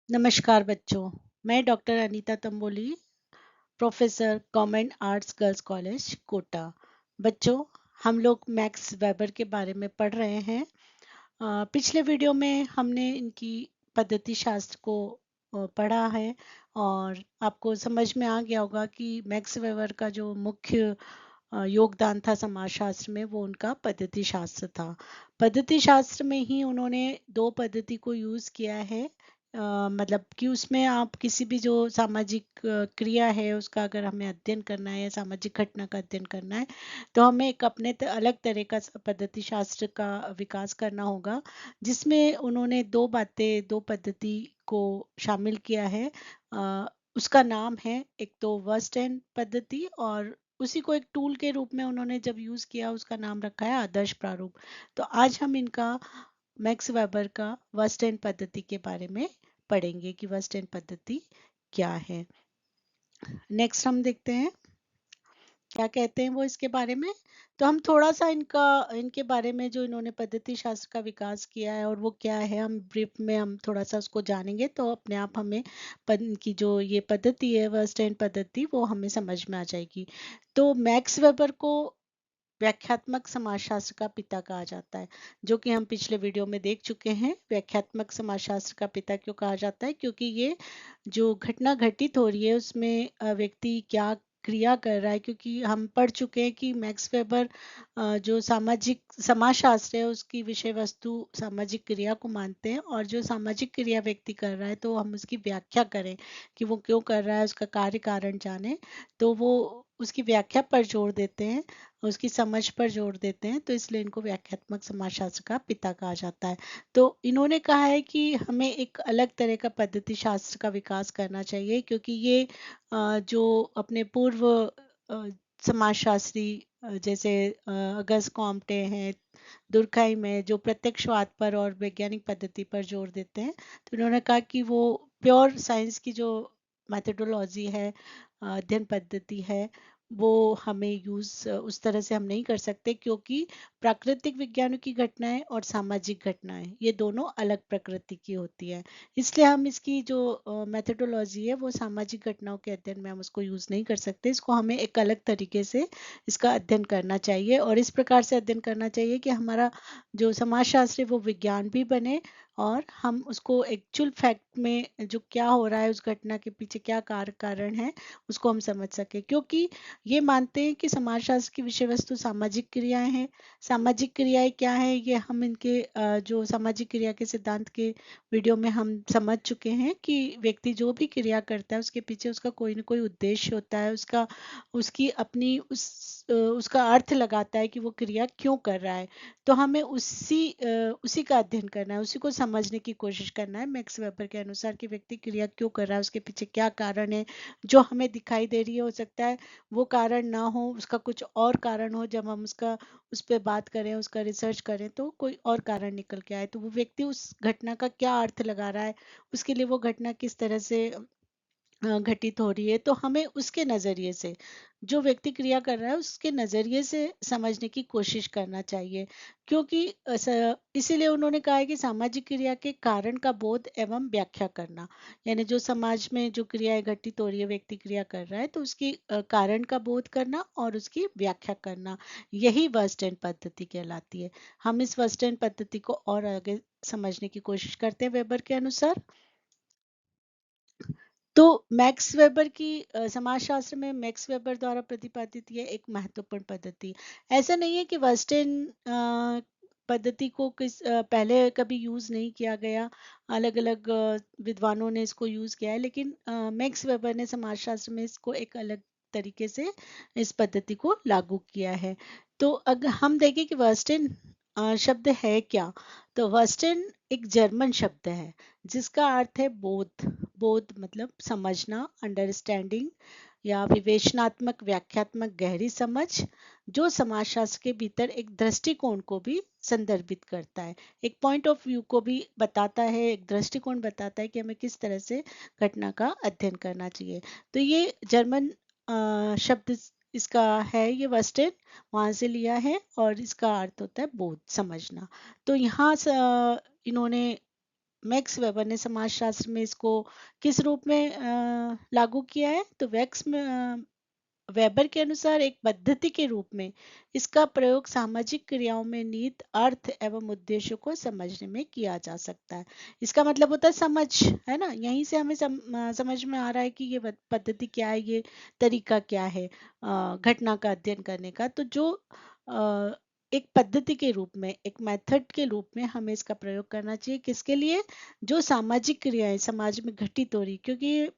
नमस्कार बच्चों। मैं doctor Anita Tamboli, professor government arts girls college Kota. बच्चों, हम लोग मैक्स वेबर के बारे में पढ़ रहे हैं। पिछले वीडियो में हमने इनकी पद्धति शास्त्र को पढ़ा है और आपको समझ में आ गया होगा कि मैक्स वेबर का जो मुख्य योगदान था समाजशास्त्र में, वो उनका पद्धति शास्त्र था। पद्धति शास्त्र में ही उन्होंने दो पद्धति को यूज किया है। मतलब कि उसमें आप किसी भी जो सामाजिक क्रिया है उसका अगर हमें अध्ययन करना है या सामाजिक घटना का अध्ययन करना है, तो हमें एक अपने अलग तरह का पद्धति शास्त्र का विकास करना होगा, जिसमें उन्होंने दो पद्धति को शामिल किया है। उसका नाम है, एक तो वर्स्टेन पद्धति, और उसी को एक टूल के रूप में उन्होंने जब यूज किया उसका नाम रखा है आदर्श प्रारूप। तो आज हम इनका मैक्स वेबर का वर्स्टेन पद्धति के बारे में पढ़ेंगे कि वर्स्टेन पद्धति क्या है। नेक्स्ट हम देखते हैं क्या कहते हैं वो इसके बारे में। तो हम थोड़ा सा इनके बारे में, जो इन्होंने पद्धति शास्त्र का विकास किया है और वो क्या है, हम ब्रीफ में हम थोड़ा सा उसको जानेंगे, तो अपने आप हमें की जो ये पद्धति है वर्स्टेन पद्धति, वो हमें समझ में आ जाएगी। तो मैक्स वेबर को व्याख्यात्मक समाजशास्त्र का पिता कहा जाता है, जो कि हम पिछले वीडियो में देख चुके हैं। व्याख्यात्मक समाजशास्त्र का पिता क्यों कहा जाता है? क्योंकि ये जो घटना घटित हो रही है उसमें व्यक्ति क्या क्रिया कर रहा है। क्योंकि हम पढ़ चुके हैं कि मैक्स वेबर जो सामाजिक समाजशास्त्र है उसकी विषय वस्तु सामाजिक क्रिया को मानते हैं, और जो सामाजिक क्रिया व्यक्ति कर रहा है तो हम उसकी व्याख्या करें कि वो क्यों कर रहा है, उसका कार्य कारण जाने, तो वो उसकी व्याख्या पर जोर देते हैं, उसकी समझ पर जोर देते हैं। तो इसलिए इनको व्याख्यात्मक समाजशास्त्र का पिता कहा जाता है। तो इन्होंने कहा है कि हमें एक अलग तरह का पद्धति शास्त्र का विकास करना चाहिए, क्योंकि ये जो अपने पूर्व समाजशास्त्री जैसे अगस्त कॉम्टे हैं, दुर्कheim है, जो प्रत्यक्षवाद पर और वैज्ञानिक पद्धति पर जोर देते हैं, तो उन्होंने कहा कि वो प्योर साइंस की जो मेथोडोलॉजी है, अध्ययन पद्धति है, वो हमें उस तरह से हम नहीं कर सकते, क्योंकि प्राकृतिक विज्ञानों की घटनाएं और सामाजिक घटनाएं ये दोनों अलग प्रकृति की होती है। इसलिए हम इसकी जो मेथोडोलॉजी है वो सामाजिक घटनाओं के अध्ययन में हम उसको यूज नहीं कर सकते। इसको हमें एक अलग तरीके से इसका अध्ययन करना चाहिए, और इस प्रकार से अध्ययन करना चाहिए कि हमारा जो समाजशास्त्र है वो विज्ञान भी बने, और हम उसको एक्चुअल फैक्ट में जो क्या हो रहा है, उस घटना के पीछे क्या कारण है, उसको हम समझ सके। क्योंकि ये मानते हैं कि समाजशास्त्र की विषय वस्तु सामाजिक क्रियाएं हैं। सामाजिक क्रियाएं क्या है, ये हम इनके जो सामाजिक क्रिया के सिद्धांत के वीडियो में हम समझ चुके हैं कि व्यक्ति जो भी क्रिया करता है उसके पीछे उसका कोई ना कोई उद्देश्य होता है, उसकी अपनी उसका अर्थ लगाता है कि वो क्रिया क्यों कर रहा है। तो हमें उसी का अध्ययन करना है, उसी को समझने की कोशिश करना है मैक्स वेबर के अनुसार, कि व्यक्ति क्रिया क्यों कर रहा है, उसके पीछे क्या कारण है। जो हमें दिखाई दे रही है, हो सकता है वो कारण ना हो, उसका कुछ और कारण हो। जब हम उस पर बात करें, उसका रिसर्च करें, तो कोई और कारण निकल के आए, तो वो व्यक्ति उस घटना का क्या अर्थ लगा रहा है, उसके लिए वो घटना किस तरह से घटित हो रही है, तो हमें उसके नजरिए से, जो व्यक्ति क्रिया कर रहा है उसके नजरिए से समझने की कोशिश करना चाहिए। क्योंकि इसीलिए उन्होंने कहा है कि सामाजिक क्रिया के कारण का बोध एवं व्याख्या करना, यानी जो समाज में जो क्रियाएं घटित हो रही है, व्यक्ति क्रिया कर रहा है, तो उसकी कारण का बोध करना और उसकी व्याख्या करना, यही वर्स्टेन पद्धति कहलाती है। हम इस वर्स्टेन पद्धति को और आगे समझने की कोशिश करते हैं वेबर के अनुसार। तो मैक्स वेबर की समाजशास्त्र में मैक्स वेबर द्वारा प्रतिपादित ये एक महत्वपूर्ण पद्धति। ऐसा नहीं है कि वेस्टर्न पद्धति को पहले कभी यूज नहीं किया गया, अलग अलग विद्वानों ने इसको यूज किया है, लेकिन मैक्स वेबर ने समाजशास्त्र में इसको एक अलग तरीके से इस पद्धति को लागू किया है। तो अगर हम देखें कि वेस्टर्न शब्द है क्या, तो वेस्टर्न एक जर्मन शब्द है जिसका अर्थ है बोध। बोध मतलब समझना, अंडरस्टैंडिंग, या विवेचनात्मक व्याख्यात्मक गहरी समझ, जो समाजशास्त्र के भीतर एक दृष्टिकोण को भी संदर्भित करता है, एक पॉइंट ऑफ व्यू को भी बताता है, एक दृष्टिकोण बताता है कि हमें किस तरह से घटना का अध्ययन करना चाहिए। तो ये जर्मन शब्द इसका है, ये वेस्टर्न वहां से लिया है, और इसका अर्थ होता है बोध, समझना। तो यहाँ इन्होंने मैक्स वेबर ने समाजशास्त्र में इसको किस रूप में लागू किया है? तो वेबर के अनुसार एक पद्धति के रूप में इसका प्रयोग सामाजिक क्रियाओं में निहित अर्थ एवं उद्देश्यों को समझने में किया जा सकता है। इसका मतलब होता है समझ, है ना? यहीं से हमें समझ में आ रहा है कि ये पद्धति क्या है, ये तरीका क्या है घटना का अध्ययन करने का। तो जो अ, एक पद्धति के रूप में, एक मेथड के रूप में हमें इसका प्रयोग करना चाहिए। किसके लिए? जो सामाजिक क्रियाएं समाज में घटित हो रही, क्योंकि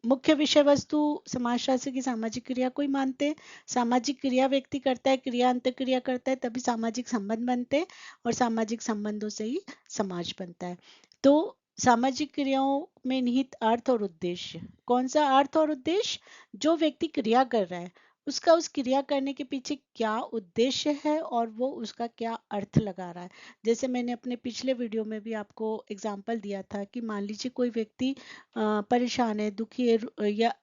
मुख्य विषय वस्तु समाजशास्त्र की सामाजिक क्रिया को ही मानते हैं। सामाजिक क्रिया व्यक्ति करता है, क्रिया अंत क्रिया करता है, तभी सामाजिक संबंध बनते हैं और सामाजिक संबंधों से ही समाज बनता है। तो सामाजिक क्रियाओं में निहित अर्थ और उद्देश्य, कौन सा अर्थ और उद्देश्य? जो व्यक्ति क्रिया कर रहा है उसका उस क्रिया करने के पीछे क्या उद्देश्य है और वो उसका क्या अर्थ लगा रहा है। जैसे मैंने अपने पिछले वीडियो में भी आपको एग्जाम्पल दिया था कि मान लीजिए कोई व्यक्ति परेशान है, दुखी है, या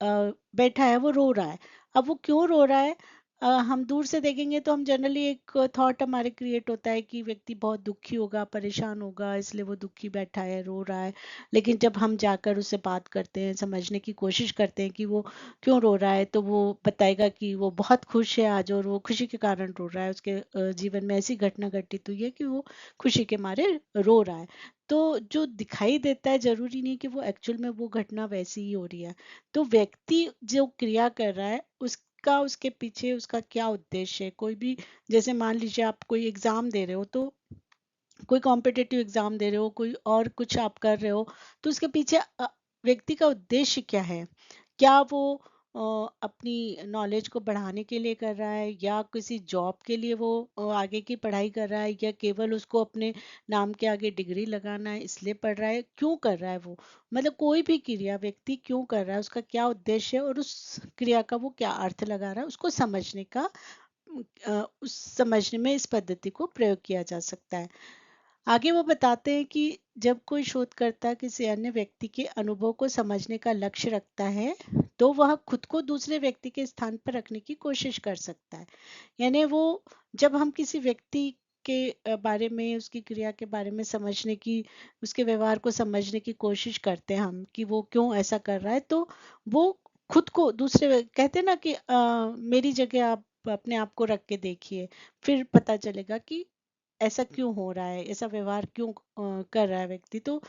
बैठा है, वो रो रहा है। अब वो क्यों रो रहा है? हम दूर से देखेंगे तो हम जनरली एक थॉट हमारे क्रिएट होता है कि व्यक्ति बहुत दुखी होगा, परेशान होगा, इसलिए वो दुखी बैठा है, रो रहा है। लेकिन जब हम जाकर उससे बात करते हैं, समझने की कोशिश करते हैं कि वो क्यों रो रहा है, तो वो बताएगा कि वो बहुत खुश है आज और वो खुशी के कारण रो रहा है। उसके जीवन में ऐसी घटना घटित हुई है कि वो खुशी के मारे रो रहा है। तो जो दिखाई देता है जरूरी नहीं कि वो एक्चुअल में वो घटना वैसी ही हो रही है। तो व्यक्ति जो क्रिया कर रहा है उसका, उसके पीछे उसका क्या उद्देश्य है। कोई भी, जैसे मान लीजिए आप कोई एग्जाम दे रहे हो, तो कोई कॉम्पिटिटिव एग्जाम दे रहे हो, कोई और कुछ आप कर रहे हो, तो उसके पीछे व्यक्ति का उद्देश्य क्या है? क्या वो अपनी नॉलेज को बढ़ाने के लिए कर रहा है, या किसी जॉब के लिए वो आगे की पढ़ाई कर रहा है, या केवल उसको अपने नाम के आगे डिग्री लगाना है इसलिए पढ़ रहा है? क्यों कर रहा है वो? मतलब कोई भी क्रिया व्यक्ति क्यों कर रहा है, उसका क्या उद्देश्य है और उस क्रिया का वो क्या अर्थ लगा रहा है, उसको समझने का उस समझने में इस पद्धति को प्रयोग किया जा सकता है। आगे वो बताते हैं कि जब कोई शोधकर्ता किसी अन्य व्यक्ति के अनुभव को समझने का लक्ष्य रखता है, तो वह खुद को दूसरे व्यक्ति के स्थान पर रखने की कोशिश कर सकता है। यानी वो, जब हम किसी व्यक्ति के बारे में, उसकी क्रिया के बारे में समझने की, उसके व्यवहार को समझने की कोशिश करते हैं हम कि वो क्यों ऐसा कर रहा है, तो वो खुद को कहते हैं ना कि मेरी जगह आप अपने आप को रख के देखिए, फिर पता चलेगा कि ऐसा क्यों हो रहा है, ऐसा व्यवहार क्यों कर रहा है व्यक्ति। तो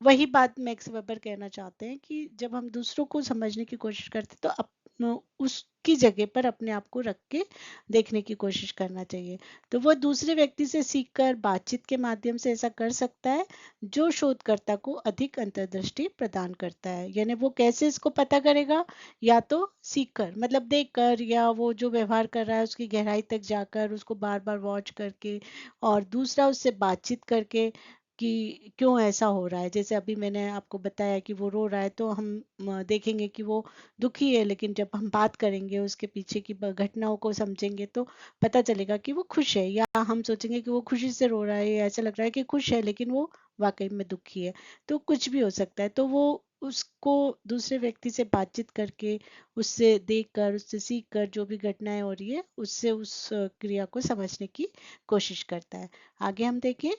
वही बात मैक्स वेबर कहना चाहते हैं कि जब हम दूसरों को समझने की कोशिश करते हैं, तो उसकी जगह पर अपने आप को रख के देखने की कोशिश करना चाहिए। तो वो दूसरे व्यक्ति से सीखकर बातचीत के माध्यम से ऐसा कर सकता है, जो शोधकर्ता को अधिक अंतर्दृष्टि प्रदान करता है। यानी वो कैसे इसको पता करेगा? या तो सीखकर, मतलब देखकर, या वो जो व्यवहार कर रहा है उसकी गहराई तक जाकर उसको बार बार वॉच करके, और दूसरा उससे बातचीत करके कि क्यों ऐसा हो रहा है। जैसे अभी मैंने आपको बताया कि वो रो रहा है, तो हम देखेंगे कि वो दुखी है, लेकिन जब हम बात करेंगे उसके पीछे की घटनाओं को समझेंगे, तो पता चलेगा कि वो खुश है। या हम सोचेंगे कि वो खुशी से रो रहा है, या ऐसा लग रहा है कि खुश है लेकिन वो वाकई में दुखी है। तो कुछ भी हो सकता है। तो वो उसको दूसरे व्यक्ति से बातचीत करके, उससे देखकर, उससे सीखकर, जो भी घटनाएं हो रही है उससे उस क्रिया को समझने की कोशिश करता है। आगे हम देखें।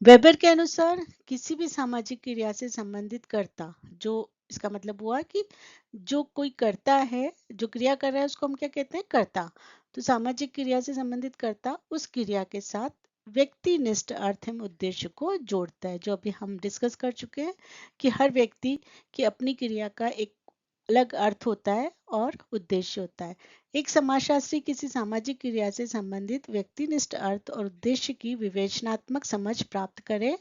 वेबर के अनुसार किसी भी सामाजिक क्रिया से संबंधित कर्ता, जो, इसका मतलब हुआ कि जो कोई करता है, जो क्रिया कर रहा है, उसको हम क्या कहते हैं? कर्ता। तो सामाजिक क्रिया से संबंधित कर्ता उस क्रिया के साथ व्यक्तिनिष्ठ अर्थ एवं उद्देश्य को जोड़ता है, जो अभी हम डिस्कस कर चुके हैं कि हर व्यक्ति की अपनी क्रिया का एक अलग अर्थ होता है और उद्देश्य होता है। एक समाजशास्त्री किसी सामाजिक क्रिया से संबंधित व्यक्तिनिष्ठ अर्थ और उद्देश्य की विवेचनात्मक समझ प्राप्त करे,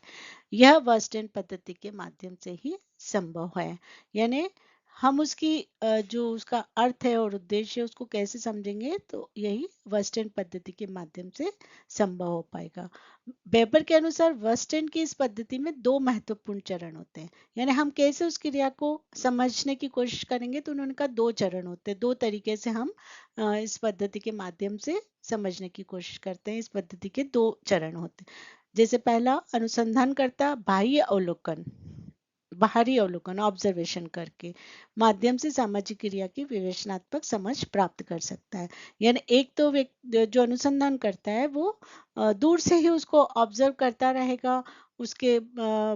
यह वेस्टर्न पद्धति के माध्यम से ही संभव है। यानी हम उसकी जो उसका अर्थ है और उद्देश्य है उसको कैसे समझेंगे, तो यही वेस्टर्न पद्धति के माध्यम से संभव हो पाएगा। वेबर के अनुसार वेस्टर्न की इस पद्धति में दो महत्वपूर्ण चरण होते हैं। यानी हम कैसे उस क्रिया को समझने की कोशिश करेंगे, तो उन्होंने कहा दो चरण होते हैं, दो तरीके से हम इस पद्धति के माध्यम से समझने की कोशिश करते हैं। इस पद्धति के दो चरण होते हैं। जैसे पहला, अनुसंधान करता बाह्य अवलोकन, बाहरी अवलोकन, ऑब्जर्वेशन करके माध्यम से सामाजिक क्रिया की विवेचनात्मक समझ प्राप्त कर सकता है। यानी एक तो जो अनुसंधान करता है वो दूर से ही उसको ऑब्जर्व करता रहेगा, उसके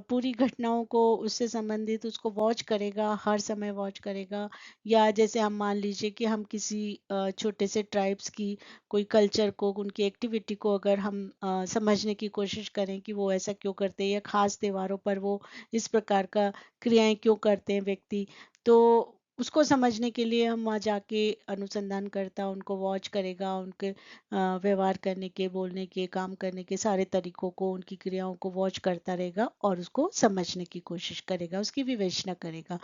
पूरी घटनाओं को उससे संबंधित उसको वॉच करेगा, हर समय वॉच करेगा। या जैसे हम मान लीजिए कि हम किसी छोटे से ट्राइब्स की कोई कल्चर को, उनकी एक्टिविटी को अगर हम समझने की कोशिश करें कि वो ऐसा क्यों करते हैं, या खास त्योहारों पर वो इस प्रकार का क्रियाएं क्यों करते हैं व्यक्ति, तो उसको समझने के लिए हम वहाँ जाके अनुसंधान करता उनको वॉच करेगा, उनके व्यवहार करने के, बोलने के, काम करने के सारे तरीकों को, उनकी क्रियाओं को वॉच करता रहेगा और उसको समझने की कोशिश करेगा, उसकी विवेचना करेगा।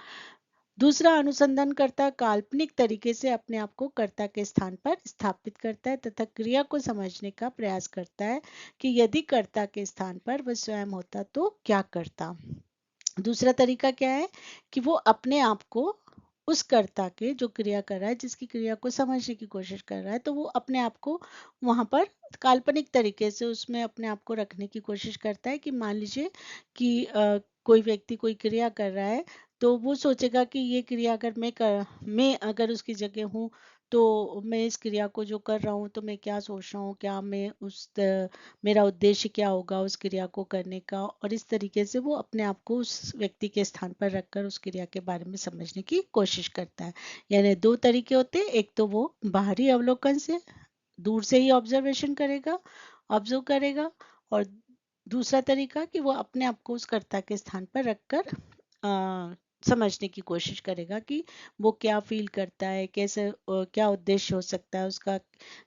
दूसरा, अनुसंधानकर्ता काल्पनिक तरीके से अपने आप को कर्ता के स्थान पर स्थापित करता है तथा क्रिया को समझने का प्रयास करता है कि यदि कर्ता के स्थान पर वह स्वयं होता तो क्या करता। दूसरा तरीका क्या है कि वो अपने आप को उस कर्ता के, जो क्रिया कर रहा है, जिसकी क्रिया को समझने की कोशिश कर रहा है, तो वो अपने आप को वहां पर काल्पनिक तरीके से उसमें अपने आप को रखने की कोशिश करता है। कि मान लीजिए कि कोई व्यक्ति कोई क्रिया कर रहा है, तो वो सोचेगा कि ये क्रिया अगर मैं अगर उसकी जगह हूँ, तो मैं इस क्रिया को जो कर रहा हूँ तो मैं क्या सोच रहा हूँ, क्या मैं मेरा उद्देश्य क्या होगा उस क्रिया को करने का। और इस तरीके से वो अपने आप को उस व्यक्ति के स्थान पर रखकर उस क्रिया के बारे में समझने की कोशिश करता है। यानी दो तरीके होते हैं, एक तो वो बाहरी अवलोकन से दूर से ही ऑब्जर्वेशन करेगा, ऑब्जर्व करेगा। और दूसरा तरीका कि वो अपने आप को उस कर्ता के स्थान पर रखकर समझने की कोशिश करेगा कि वो क्या फील करता है, कैसे क्या उद्देश्य हो सकता है उसका,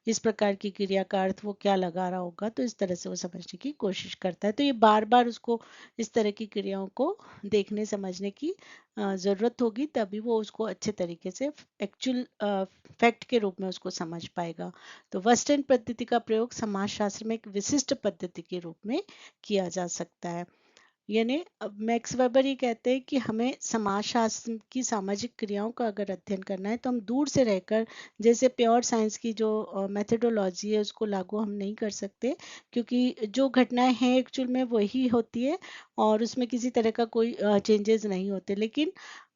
इस प्रकार की क्रिया का अर्थ वो क्या लगा रहा होगा। तो इस तरह से वो समझने की कोशिश करता है। तो ये बार बार उसको इस तरह की क्रियाओं को देखने समझने की ज़रूरत होगी, तभी वो उसको अच्छे तरीके से एक्चुअल फैक्ट के रूप में उसको समझ पाएगा। तो वेस्टर्न पद्धति का प्रयोग समाजशास्त्र में एक विशिष्ट पद्धति के रूप में किया जा सकता है। यानी मैक्स वेबर ये कहते हैं कि हमें समाजशास्त्र की सामाजिक क्रियाओं का अगर अध्ययन करना है, तो हम दूर से रहकर, जैसे प्योर साइंस की जो मेथडोलॉजी है उसको लागू हम नहीं कर सकते, क्योंकि जो घटनाएं हैं एक्चुअल में वही होती है और उसमें किसी तरह का कोई चेंजेस नहीं होते। लेकिन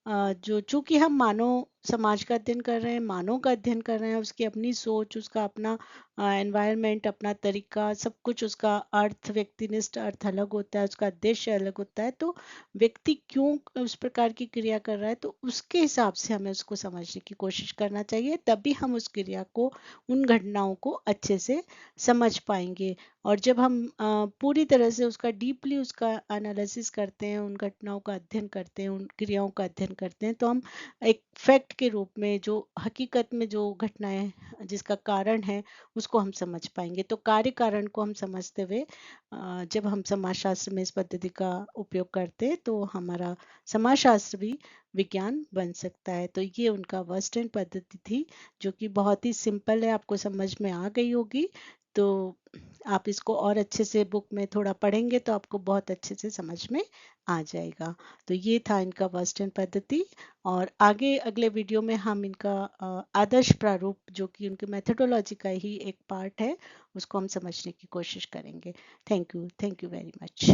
जो चूंकि हम मानव समाज का अध्ययन कर रहे हैं, मानव का अध्ययन कर रहे हैं, उसकी अपनी सोच, उसका अपना एनवायरनमेंट, अपना तरीका, सब कुछ, उसका अर्थ, व्यक्तिनिष्ठ अर्थ अलग होता है, उसका उद्देश्य अलग होता है। तो व्यक्ति क्यों उस प्रकार की क्रिया कर रहा है, तो उसके हिसाब से हमें उसको समझने की कोशिश करना चाहिए, तभी हम उस क्रिया को, उन घटनाओं को अच्छे से समझ पाएंगे। और जब हम पूरी तरह से उसका डीपली उसका एनालिसिस करते हैं, उन घटनाओं का अध्ययन करते हैं, उन क्रियाओं का अध्ययन करते हैं, तो हम एक फैक्ट के रूप में, जो हकीकत में जो घटनाएं जिसका कारण है, उसको हम समझ पाएंगे। तो कार्य कारण को हम समझते हुए जब हम समाजशास्त्र में इस पद्धति का उपयोग करते हैं, तो हमारा समाजशास्त्र भी विज्ञान बन सकता है। तो ये उनका वेस्टर्न पद्धति थी, जो कि बहुत ही सिंपल है, आपको समझ में आ गई होगी। तो आप इसको और अच्छे से बुक में थोड़ा पढ़ेंगे तो आपको बहुत अच्छे से समझ में आ जाएगा। तो ये था इनका वेस्टर्न पद्धति। और आगे अगले वीडियो में हम इनका आदर्श प्रारूप, जो कि उनकी मेथडोलॉजी का ही एक पार्ट है, उसको हम समझने की कोशिश करेंगे। Thank you very much.